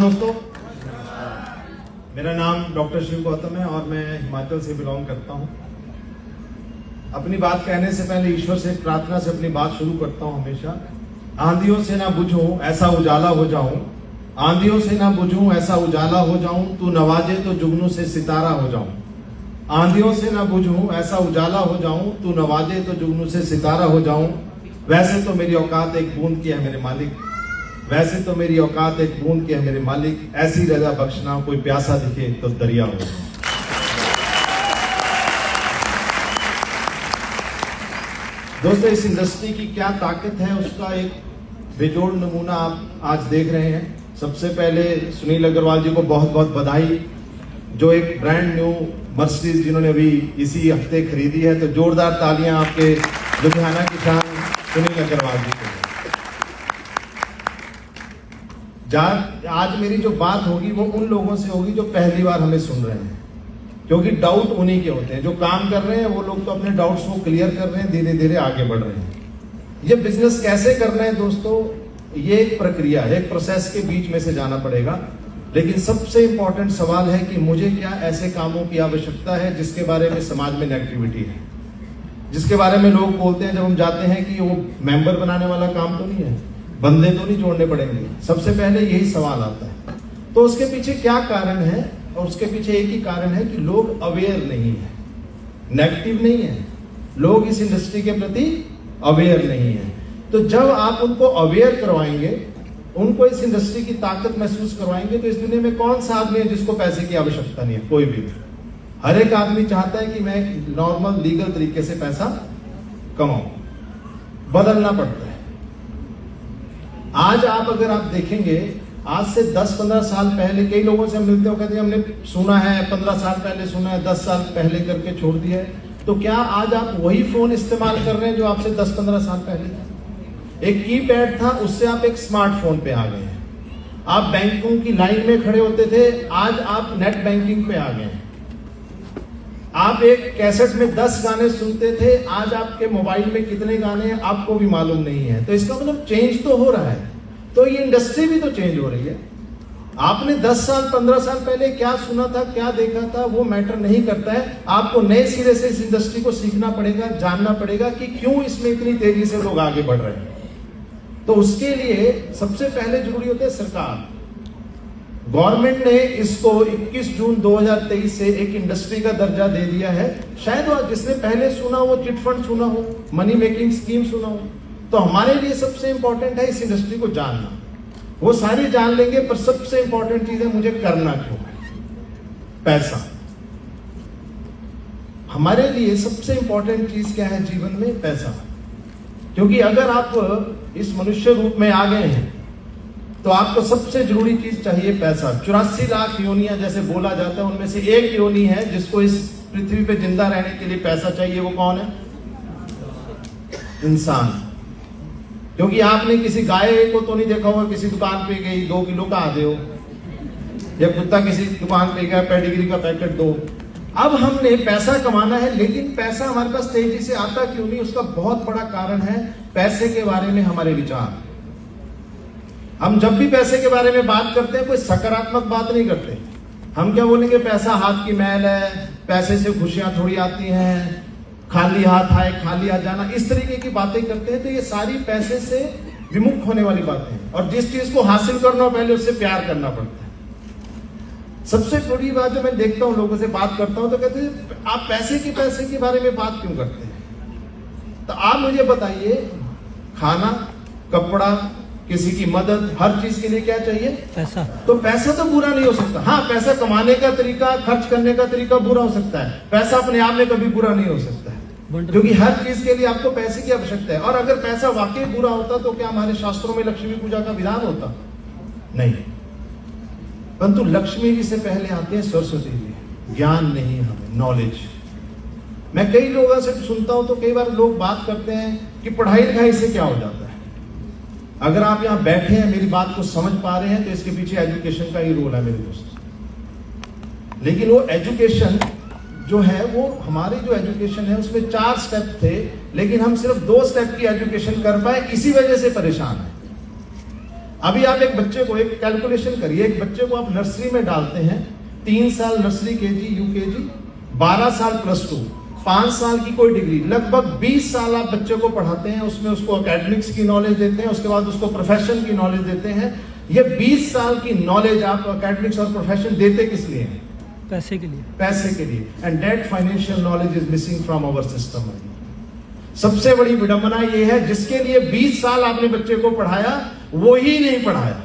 दोस्तों, मेरा नाम डॉक्टर शिव गौतम है और मैं हिमाचल से बिलोंग करता हूं। अपनी बात कहने से पहले ईश्वर से प्रार्थना से अपनी बात शुरू करता हूं हमेशा। आंधियों से ना बुझूं ऐसा उजाला हो जाऊं, आंधियों से ना बुझूं ऐसा उजाला हो जाऊं, तू नवाजे तो जुगनू से सितारा हो जाऊं। आंधियों से ना बुझूं ऐसा उजाला हो जाऊं, तू नवाजे तो जुगनू से सितारा हो जाऊं। वैसे तो मेरी औकात एक बूंद की है मेरे मालिक, वैसे तो मेरी औकात एक बूंद की है मेरे मालिक, ऐसी रजा बख्शना कोई प्यासा दिखे तो दरिया हो। दोस्तों, इस इंडस्ट्री की क्या ताकत है उसका एक बेजोड़ नमूना आप आज देख रहे हैं। सबसे पहले सुनील अग्रवाल जी को बहुत बहुत बधाई, जो एक ब्रांड न्यू मर्सिडीज जिन्होंने अभी इसी हफ्ते खरीदी है। तो जोरदार तालियां आपके लुधियाना की शान सुनील अग्रवाल जी को। आज मेरी जो बात होगी वो उन लोगों से होगी जो पहली बार हमें सुन रहे हैं, क्योंकि डाउट उन्हीं के होते हैं। जो काम कर रहे हैं वो लोग तो अपने डाउट्स को क्लियर कर रहे हैं, धीरे धीरे आगे बढ़ रहे हैं। ये बिजनेस कैसे करना है दोस्तों, ये एक प्रक्रिया है, एक प्रोसेस के बीच में से जाना पड़ेगा। लेकिन सबसे इंपॉर्टेंट सवाल है कि मुझे क्या ऐसे कामों की आवश्यकता है जिसके बारे में समाज में नेगेटिविटी है, जिसके बारे में लोग बोलते हैं जब हम जाते हैं कि वो मेंबर बनाने वाला काम तो नहीं है, बंदे तो नहीं जोड़ने पड़ेंगे। सबसे पहले यही सवाल आता है। तो उसके पीछे क्या कारण है, और उसके पीछे एक ही कारण है कि लोग अवेयर नहीं है, नेगेटिव नहीं है, लोग इस इंडस्ट्री के प्रति अवेयर नहीं है। तो जब आप उनको अवेयर करवाएंगे, उनको इस इंडस्ट्री की ताकत महसूस करवाएंगे, तो इस दुनिया में कौन सा आदमी है जिसको पैसे की आवश्यकता नहीं है? कोई भी। हर एक आदमी चाहता है कि मैं नॉर्मल लीगल तरीके से पैसा कमाऊं। बदलना पड़ता है। आज अगर आप देखेंगे, आज से 10-15 साल पहले कई लोगों से हम मिलते हो, कहते हैं हमने सुना है 15 साल पहले सुना है, 10 साल पहले करके छोड़ दिया है। तो क्या आज आप वही फोन इस्तेमाल कर रहे हैं जो आपसे 10-15 साल पहले था? एक कीपैड था, उससे आप एक स्मार्टफोन पे आ गए हैं। आप बैंकों की लाइन में खड़े होते थे, आज आप नेट बैंकिंग पे आ गए हैं। आप एक कैसेट में 10 गाने सुनते थे, आज आपके मोबाइल में कितने गाने हैं आपको भी मालूम नहीं है। तो इसका मतलब चेंज तो हो रहा है। तो ये इंडस्ट्री भी तो चेंज हो रही है। आपने 10 साल 15 साल पहले क्या सुना था, क्या देखा था, वो मैटर नहीं करता है। आपको नए सिरे से इस इंडस्ट्री को सीखना पड़ेगा, जानना पड़ेगा कि क्यों इसमें इतनी तेजी से लोग आगे बढ़ रहे हैं। तो उसके लिए सबसे पहले जरूरी होता है सरकार। गवर्नमेंट ने इसको 21 जून 2023 से एक इंडस्ट्री का दर्जा दे दिया है। शायद वो जिसने पहले सुना वो चिट फंड सुना हो, मनी मेकिंग स्कीम सुना हो। तो हमारे लिए सबसे इंपॉर्टेंट है इस इंडस्ट्री को जानना। वो सारी जान लेंगे, पर सबसे इंपॉर्टेंट चीज है मुझे करना क्यों है। पैसा। हमारे लिए सबसे इंपॉर्टेंट चीज क्या है जीवन में? पैसा। क्योंकि अगर आप इस मनुष्य रूप में आ गए हैं तो आपको सबसे जरूरी चीज चाहिए पैसा। 84 लाख योनियां जैसे बोला जाता है, उनमें से एक योनि है जिसको इस पृथ्वी पे जिंदा रहने के लिए पैसा चाहिए। वो कौन है? इंसान। क्योंकि आपने किसी गाय को तो नहीं देखा होगा किसी दुकान पे गई 2 किलो का आधे हो, या कुत्ता किसी दुकान पे गया पेडिग्री का पैकेट दो। अब हमने पैसा कमाना है, लेकिन पैसा हमारे पास तेजी से आता क्यों नहीं? उसका बहुत बड़ा कारण है पैसे के बारे में हमारे विचार। हम जब भी पैसे के बारे में बात करते हैं कोई सकारात्मक बात नहीं करते। हम क्या बोलेंगे? पैसा हाथ की मैल है, पैसे से खुशियां थोड़ी आती हैं, खाली हाथ आए खाली हाथ जाना, इस तरीके की बातें करते हैं। तो ये सारी पैसे से विमुख होने वाली बातें हैं। और जिस चीज को हासिल करना हो पहले उससे प्यार करना पड़ता है। सबसे बड़ी बात जो मैं देखता हूं, लोगों से बात करता हूं तो कहते हैं आप पैसे के बारे में बात क्यों करते हैं? तो आप मुझे बताइए, खाना, कपड़ा, किसी की मदद, हर चीज के लिए क्या चाहिए? पैसा। तो पैसा तो बुरा नहीं हो सकता। हाँ, पैसा कमाने का तरीका, खर्च करने का तरीका बुरा हो सकता है। पैसा अपने आप में कभी बुरा नहीं हो सकता है, क्योंकि हर चीज के लिए आपको पैसे की आवश्यकता है। और अगर पैसा वाकई बुरा होता तो क्या हमारे शास्त्रों में लक्ष्मी पूजा का विधान होता? नहीं। परंतु लक्ष्मी जी से पहले आते हैं सरस्वती जी। ज्ञान नहीं, हमें नॉलेज। मैं कई लोगों से सुनता हूं तो कई बार लोग बात करते हैं कि पढ़ाई लिखाई से क्या हो जाता है। अगर आप यहां बैठे हैं, मेरी बात को समझ पा रहे हैं, तो इसके पीछे एजुकेशन का ही रोल है मेरे दोस्त। लेकिन वो एजुकेशन जो है, वो हमारी जो एजुकेशन है उसमें 4 स्टेप थे, लेकिन हम सिर्फ 2 स्टेप की एजुकेशन कर पाए, इसी वजह से परेशान है। अभी आप एक बच्चे को, एक कैलकुलेशन करिए, एक बच्चे को आप नर्सरी में डालते हैं, 3 साल नर्सरी, केजी, यूकेजी, 12 साल +2, 5 साल की कोई डिग्री, लगभग 20 साल आप बच्चे को पढ़ाते हैं, उसमें उसको एकेडमिक्स की नॉलेज देते हैं, उसके बाद उसको प्रोफेशन की नॉलेज देते हैं। ये 20 साल की नॉलेज आप एकेडमिक्स और प्रोफेशन देते किस लिए हैं? पैसे के लिए। पैसे के लिए। And that financial knowledge is missing from our system. सबसे बड़ी विडंबना ये है, जिसके लिए 20 साल आपने बच्चे को पढ़ाया वो ही नहीं पढ़ाया,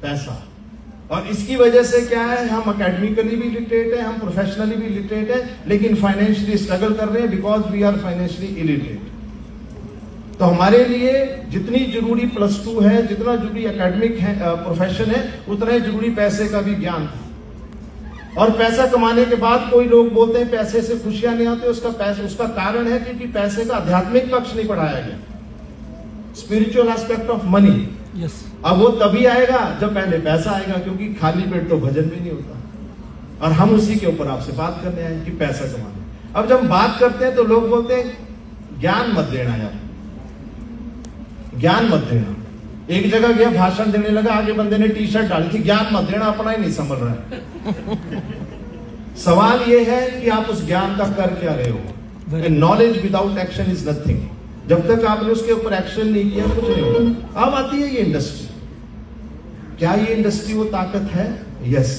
पैसा। और इसकी वजह से क्या है, हम अकेडमिकली भी लिटरेट है, हम प्रोफेशनली भी लिटरेट है, लेकिन फाइनेंशियली स्ट्रगल कर रहे हैं because we are financially illiterate. तो हमारे लिए जितनी जरूरी +2 है, जितना जरूरी एकेडमिक है, प्रोफेशन है, उतना ही जरूरी पैसे का भी ज्ञान है। और पैसा कमाने के बाद कोई लोग बोलते हैं पैसे से खुशियां नहीं आती, उसका कारण है क्योंकि पैसे का आध्यात्मिक पक्ष नहीं पढ़ाया गया, spiritual aspect of money. Yes. अब वो तभी आएगा जब पहले पैसा आएगा, क्योंकि खाली पेट तो भजन भी नहीं होता। और हम उसी के ऊपर आपसे बात करने आए कि पैसा कमाना। अब जब हम बात करते हैं तो लोग बोलते हैं ज्ञान मत देना यार, ज्ञान मत देना। एक जगह गया, भाषण देने लगा, आगे बंदे ने टी-शर्ट डाली थी, ज्ञान मत देना, अपना ही नहीं समझ रहा है। सवाल यह है कि आप उस ज्ञान का कर क्या रहे हो। Knowledge without action is nothing. जब तक आपने उसके ऊपर एक्शन नहीं किया कुछ नहीं होगा। अब आती है ये इंडस्ट्री। क्या ये इंडस्ट्री वो ताकत है? यस।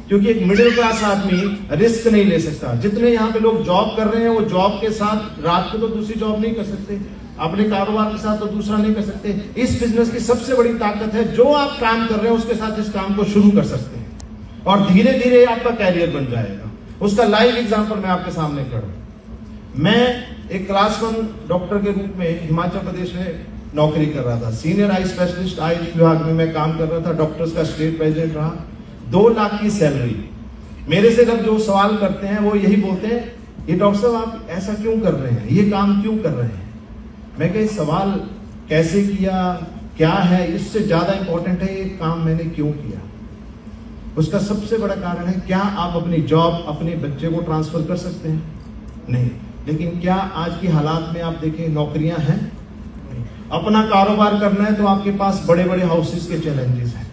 क्योंकि एक मिडिल क्लास आदमी रिस्क नहीं ले सकता। जितने यहाँ पे लोग जॉब कर रहे हैं, वो जॉब के साथ रात को तो दूसरी जॉब नहीं कर सकते, अपने कारोबार के साथ तो दूसरा नहीं कर सकते। इस बिजनेस की सबसे बड़ी ताकत है, जो आप काम कर रहे हैं उसके साथ इस काम को शुरू कर सकते हैं और धीरे धीरे आपका कैरियर बन जाएगा। उसका लाइव एग्जांपल मैं आपके सामने करूं। मैं एक क्लास 1 डॉक्टर के रूप में हिमाचल प्रदेश में नौकरी कर रहा था। सीनियर आई स्पेशलिस्ट आई विभाग में मैं काम कर रहा था, डॉक्टर्स का स्टेट प्रेसिडेंट रहा। 2 लाख की सैलरी। मेरे से जब जो सवाल करते हैं वो यही बोलते हैं, ये डॉक्टर साहब आप ऐसा क्यों कर रहे हैं, ये काम क्यों कर रहे हैं? मैं कहीं सवाल कैसे किया, क्या है, इससे ज्यादा इंपॉर्टेंट है ये काम मैंने क्यों किया। उसका सबसे बड़ा कारण है, क्या आप अपनी जॉब अपने बच्चे को ट्रांसफर कर सकते हैं? नहीं। लेकिन क्या आज की हालात में आप देखें नौकरियां हैं? नहीं। अपना कारोबार करना है तो आपके पास बड़े बड़े हाउसेस के चैलेंजेस हैं।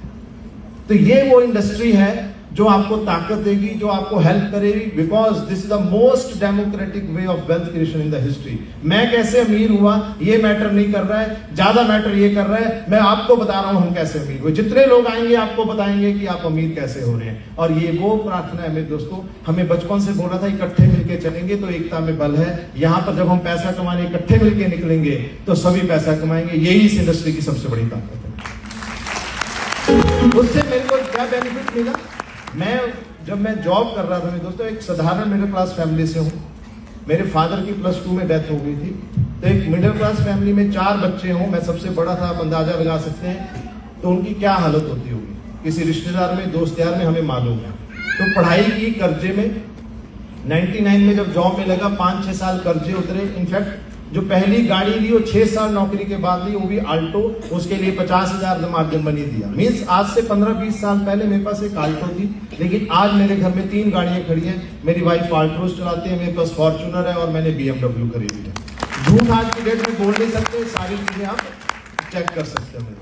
तो ये वो इंडस्ट्री है जो आपको ताकत देगी, जो आपको हेल्प करेगी, because this is the most democratic way of wealth creation in the history. मैं कैसे अमीर हुआ ये मैटर नहीं कर रहा है, ज्यादा मैटर ये कर रहा है मैं आपको बता रहा हूं हम कैसे अमीर हुए। जितने लोग आएंगे आपको बताएंगे कि आप अमीर कैसे हो रहे हैं। और ये वो प्रार्थना है मेरे दोस्तों, हमें बचपन से बोला था इकट्ठे मिलकर चलेंगे तो एकता में बल है। यहाँ पर जब हम पैसा कमाने इकट्ठे मिलकर निकलेंगे तो सभी पैसा कमाएंगे। यही इस इंडस्ट्री की सबसे बड़ी ताकत है। उससे मेरे को क्या बेनिफिट मिला? जब मैं जॉब कर रहा था मेरे दोस्तों, एक साधारण मिडिल क्लास फैमिली से हूँ। मेरे फादर की +2 में डेथ हो गई थी। तो एक मिडिल क्लास फैमिली में 4 बच्चे हों, मैं सबसे बड़ा था, आप अंदाजा लगा सकते हैं तो उनकी क्या हालत होती होगी। किसी रिश्तेदार में, दोस्त यार में हमें मालूम है। तो पढ़ाई की कर्जे में, 99 में जब जॉब में लगा 5-6 साल कर्जे उतरे। इनफैक्ट जो पहली गाड़ी ली वो 6 साल नौकरी के बाद ली, वो भी आल्टो, उसके लिए 50,000 मार्जिन मनी दिया। मीन्स आज से 15-20 साल पहले मेरे पास एक आल्टो थी, लेकिन आज मेरे घर में 3 गाड़ियां खड़ी हैं। मेरी वाइफ आल्ट्रोस चलाती है, मेरे पास फॉर्च्यूनर है और मैंने BMW खरीदी है। झूठ आज की डेट में बोल नहीं सकते, सारी चीजें आप चेक कर सकते हैं।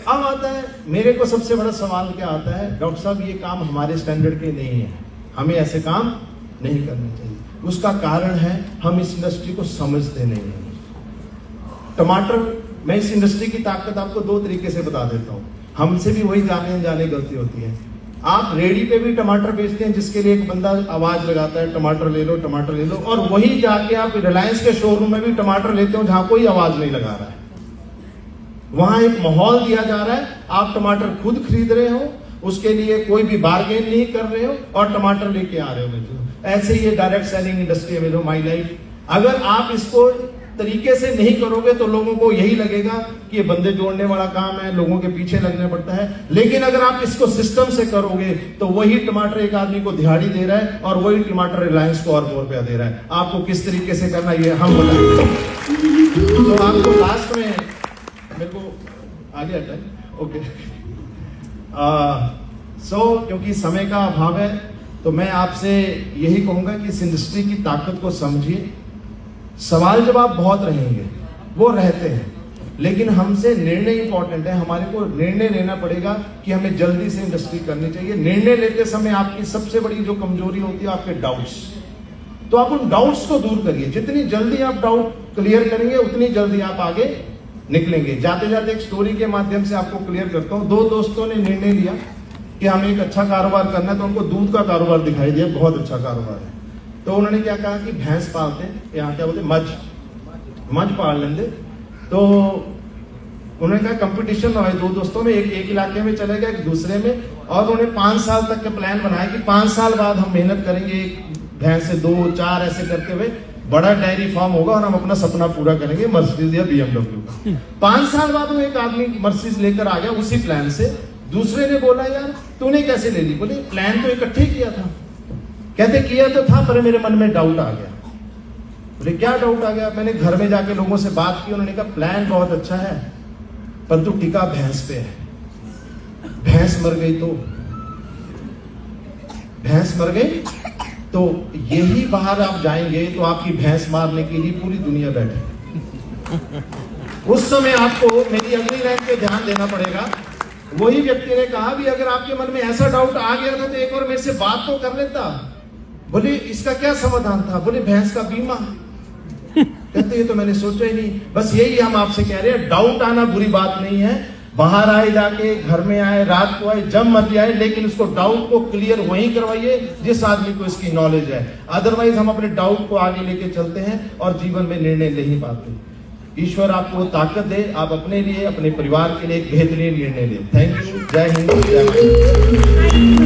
अब आता है मेरे को सबसे बड़ा सवाल क्या आता है, डॉक्टर साहब ये काम हमारे स्टैंडर्ड के नहीं है, हमें ऐसे काम नहीं करने चाहिए। उसका कारण है हम इस इंडस्ट्री को समझते नहीं हैं। टमाटर, मैं इस इंडस्ट्री की ताकत आपको 2 तरीके से बता देता हूं। हमसे भी वही जाने अनजाने गलती होती है। आप रेडी पे भी टमाटर बेचते हैं, जिसके लिए एक बंदा आवाज लगाता है टमाटर ले लो, टमाटर ले लो, और वही जाके आप रिलायंस के शोरूम में भी टमाटर लेते हो जहां कोई आवाज नहीं लगा रहा है। वहां एक माहौल दिया जा रहा है, आप टमाटर खुद खरीद रहे हो, उसके लिए कोई भी बार्गेन नहीं कर रहे हो और टमाटर लेके आ रहे हो। ऐसे ही ये डायरेक्ट सेलिंग इंडस्ट्री है मेरे माई लाइफ। अगर आप इसको तरीके से नहीं करोगे तो लोगों को यही लगेगा कि ये बंदे जोड़ने वाला काम है, लोगों के पीछे लगने पड़ता है। लेकिन अगर आप इसको सिस्टम से करोगे तो वही टमाटर एक आदमी को दिहाड़ी दे रहा है और वही टमाटर रिलायंस को और ₹1 दे रहा है। आपको किस तरीके से करना ये हम बताएंगे। तो आपको लास्ट में मेरे को आ गया टाइम, ओके। क्योंकि समय का अभाव है तो मैं आपसे यही कहूंगा कि इस इंडस्ट्री की ताकत को समझिए। सवाल जवाब बहुत रहेंगे, वो रहते हैं, लेकिन हमसे निर्णय इंपॉर्टेंट है। हमारे को निर्णय लेना पड़ेगा कि हमें जल्दी से इंडस्ट्री करनी चाहिए। निर्णय लेते समय आपकी सबसे बड़ी जो कमजोरी होती है आपके डाउट्स, तो आप उन डाउट्स को दूर करिए। जितनी जल्दी आप डाउट क्लियर करेंगे उतनी जल्दी आप आगे निकलेंगे। जाते जाते एक स्टोरी के माध्यम से आपको क्लियर करता हूं। दो दोस्तों ने निर्णय लिया कि हमें एक अच्छा कारोबार करना है, तो उनको दूध का कारोबार दिखाई दिया, बहुत अच्छा कारोबार है। तो उन्होंने क्या कहा कि भैंस पालते हैं, यहाँ क्या बोलते, मज पाल लेंगे। तो उन्होंने कहा कंपटीशन ना हो दो दोस्तों में, एक इलाके में चले गए, एक दूसरे में, और उन्होंने 5 साल तक का प्लान बनाया कि 5 साल बाद हम मेहनत करेंगे, एक भैंस से 2-4 ऐसे करते हुए बड़ा डेयरी फार्म होगा और हम अपना सपना पूरा करेंगे मर्सिडीज या BMW का। 5 साल बाद वो एक आदमी मर्सिडीज लेकर आ गया उसी प्लान से। दूसरे ने बोला यार तूने कैसे ले ली? बोले प्लान तो इकट्ठे किया था। कहते किया तो था पर मेरे मन में डाउट आ गया। बोले क्या डाउट आ गया? मैंने घर में जाके लोगों से बात की, उन्होंने कहा प्लान बहुत अच्छा है परंतु टिका भैंस पे है। भैंस मर गई तो यही बाहर आप जाएंगे तो आपकी भैंस मारने के लिए पूरी दुनिया बैठे। उस समय आपको मेरी अगली लाइन पे ध्यान देना पड़ेगा। वही व्यक्ति ने कहा भी अगर आपके मन में ऐसा डाउट आ गया था तो एक बार मेरे से बात तो कर लेता। बोले इसका क्या समाधान था? बोले भैंस का बीमा। कहते ये तो मैंने सोचा ही नहीं। बस यही हम आपसे कह रहे हैं, डाउट आना बुरी बात नहीं है। बाहर आए, जाके घर में आए, रात को आए, जब मर्जी आए, लेकिन उसको डाउट को क्लियर वहीं करवाइए जिस आदमी को इसकी नॉलेज है। अदरवाइज हम अपने डाउट को आगे लेके चलते हैं और जीवन में निर्णय ले ही पाते। ईश्वर आपको ताकत दे, आप अपने लिए, अपने परिवार के लिए एक बेहतरीन निर्णय लें। Thank you. जय हिंद, जय भारत।